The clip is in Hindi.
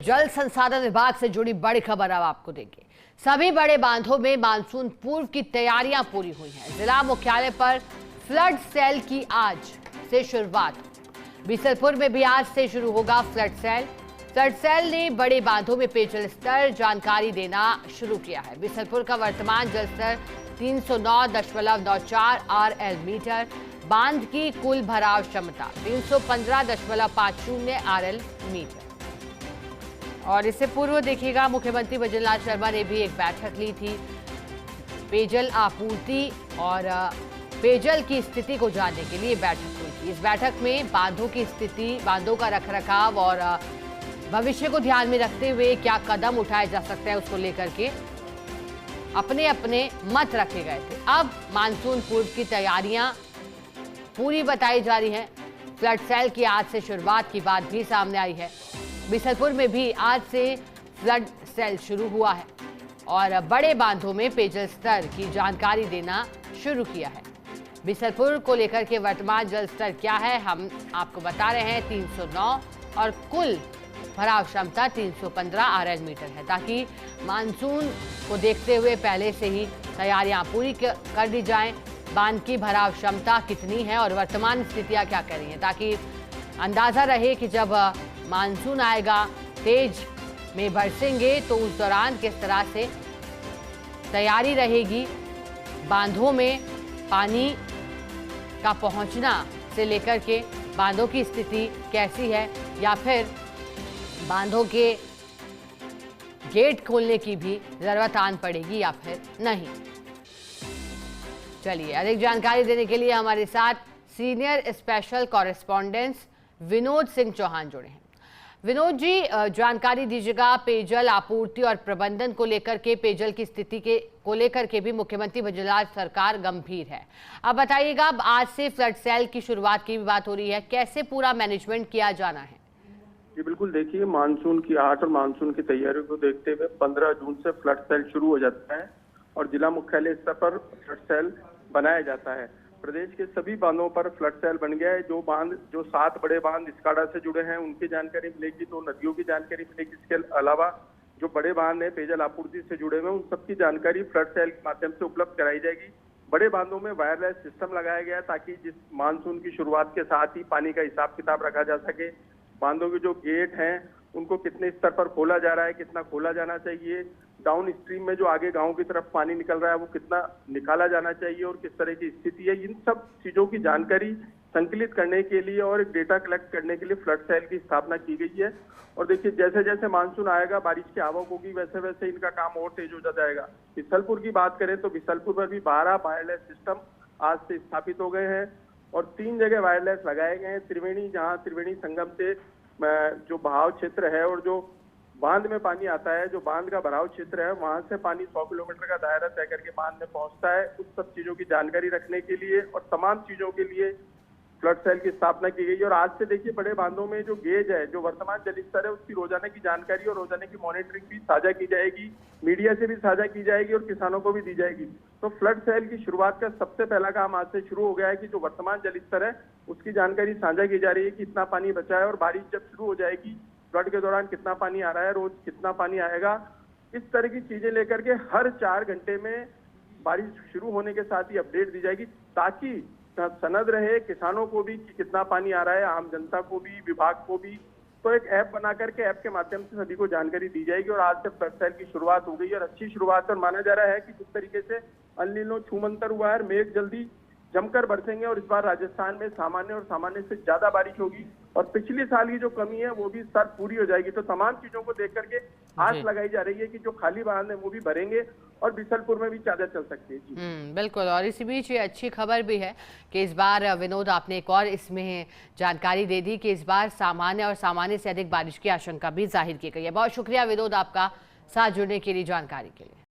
जल संसाधन विभाग से जुड़ी बड़ी खबर अब आपको देंगे। सभी बड़े बांधों में मानसून पूर्व की तैयारियां पूरी हुई हैं। जिला मुख्यालय पर फ्लड सेल की आज से शुरुआत। बीसलपुर में भी आज से शुरू होगा फ्लड सेल। फ्लड सेल ने बड़े बांधों में पेयजल स्तर जानकारी देना शुरू किया है। बीसलपुर का वर्तमान जल स्तर 309.94 RL मीटर, बांध की कुल भराव क्षमता 315.50 RL मीटर। और इससे पूर्व देखिएगा, मुख्यमंत्री भजनलाल शर्मा ने भी एक बैठक ली थी। पेयजल आपूर्ति और पेयजल की स्थिति को जानने के लिए बैठक हुई थी। इस बैठक में बांधों की स्थिति, बांधों का रखरखाव और भविष्य को ध्यान में रखते हुए क्या कदम उठाए जा सकते हैं, उसको लेकर के अपने अपने मत रखे गए थे। अब मानसून पूर्व की तैयारियां पूरी बताई जा रही हैं। फ्लड सेल की आज से शुरुआत की बात भी सामने आई है। बीसलपुर में भी आज से फ्लड सेल शुरू हुआ है और बड़े बांधों में पेयजल स्तर की जानकारी देना शुरू किया है। बीसलपुर को लेकर के वर्तमान जल स्तर क्या है, हम आपको बता रहे हैं 309 और कुल भराव क्षमता 315 RL मीटर है, ताकि मानसून को देखते हुए पहले से ही तैयारियां पूरी कर दी जाएं। बांध की भराव क्षमता कितनी है और वर्तमान स्थितियां क्या कर रही हैं, ताकि अंदाजा रहे कि जब मानसून आएगा, तेज में बरसेंगे, तो उस दौरान किस तरह से तैयारी रहेगी। बांधों में पानी का पहुंचना से लेकर के बांधों की स्थिति कैसी है, या फिर बांधों के गेट खोलने की भी जरूरत आन पड़ेगी या फिर नहीं। चलिए, अधिक जानकारी देने के लिए हमारे साथ senior special correspondent Vinod Singh Chauhan जुड़े हैं। विनोद जी, जानकारी दीजिएगा। पेयजल आपूर्ति और प्रबंधन को लेकर के, पेयजल की स्थिति को लेकर के भी मुख्यमंत्री भजनलाल सरकार गंभीर है। अब बताइएगा, आज से फ्लड सेल की शुरुआत की भी बात हो रही है, कैसे पूरा मैनेजमेंट किया जाना है? जी बिल्कुल, देखिए, मानसून की आहट और मानसून की तैयारियों को देखते हुए 15 जून से फ्लड सेल शुरू हो जाता है और जिला मुख्यालय स्तर पर फ्लड सेल बनाया जाता है। प्रदेश के सभी बांधों पर फ्लड सेल बन गया है। जो 7 बड़े बांध स्काडा से जुड़े हैं उनकी जानकारी मिलेगी, तो नदियों की जानकारी मिलेगी। इसके अलावा जो बड़े बांध हैं पेयजल आपूर्ति से जुड़े हुए, उन सबकी जानकारी फ्लड सेल के माध्यम से उपलब्ध कराई जाएगी। बड़े बांधों में वायरलेस सिस्टम लगाया गया है ताकि जिस मानसून की शुरुआत के साथ ही पानी का हिसाब किताब रखा जा सके। बांधों के जो गेट हैं उनको कितने स्तर पर खोला जा रहा है, कितना खोला जाना चाहिए, डाउन स्ट्रीम में जो आगे गांव की तरफ पानी निकल रहा है वो कितना निकाला जाना चाहिए और किस तरह की स्थिति है, इन सब चीजों की जानकारी संकलित करने के लिए और एक डेटा कलेक्ट करने के लिए फ्लड सेल की स्थापना की गई है। और देखिए, जैसे जैसे मानसून आएगा, बारिश की आवक होगी, वैसे वैसे इनका काम और तेज हो जाएगा। बीसलपुर की बात करें तो बीसलपुर में भी 12 वायरलेस सिस्टम आज से स्थापित हो गए हैं और 3 जगह वायरलेस लगाए गए हैं। त्रिवेणी, जहाँ त्रिवेणी संगम से जो बहाव क्षेत्र है और जो बांध में पानी आता है, जो बांध का भराव क्षेत्र है, वहां से पानी 100 किलोमीटर का दायरा तय करके बांध में पहुंचता है। उस सब चीजों की जानकारी रखने के लिए और तमाम चीजों के लिए फ्लड सेल की स्थापना की गई है। और आज से देखिए, बड़े बांधों में जो गेज है, जो वर्तमान जल स्तर है, उसकी रोजाना की जानकारी और रोजाना की मॉनिटरिंग भी साझा की जाएगी, मीडिया से भी साझा की जाएगी और किसानों को भी दी जाएगी। तो फ्लड सेल की शुरुआत का सबसे पहला काम आज से शुरू हो गया है कि जो वर्तमान जल स्तर है उसकी जानकारी साझा की जा रही है कि इतना पानी बचा है और बारिश जब शुरू हो जाएगी, फ्लड के दौरान कितना पानी आ रहा है, रोज कितना पानी आएगा। इस तरह की चीजें लेकर के हर 4 घंटे में बारिश शुरू होने के साथ ही अपडेट दी जाएगी, ताकि सनद रहे किसानों को भी कि कितना पानी आ रहा है, आम जनता को भी, विभाग को भी। तो एक ऐप बना करके ऐप के माध्यम से सभी को जानकारी दी जाएगी और आज से फ्लड सेल की शुरुआत हो गई और अच्छी शुरुआत। और माना जा रहा है कि जिस तरीके से अल नीनो छूमंतर हुआ है, मेघ जल्दी जमकर बरसेंगे और इस बार राजस्थान में सामान्य और सामान्य से ज्यादा बारिश होगी और पिछले साल की जो कमी है वो भी सर पूरी हो जाएगी। तो तमाम चीजों को देख करके आस लगाई जा रही है कि जो खाली बांध है वो भी भरेंगे और बीसलपुर में भी चादर चल सकती है। जी बिल्कुल। और इसी बीच ये अच्छी खबर भी है कि इस बार विनोद, आपने एक और इसमें जानकारी दे दी कि इस बार सामान्य और सामान्य से अधिक बारिश की आशंका भी जाहिर की गई है। बहुत शुक्रिया विनोद, आपका साथ जुड़ने के लिए, जानकारी के लिए।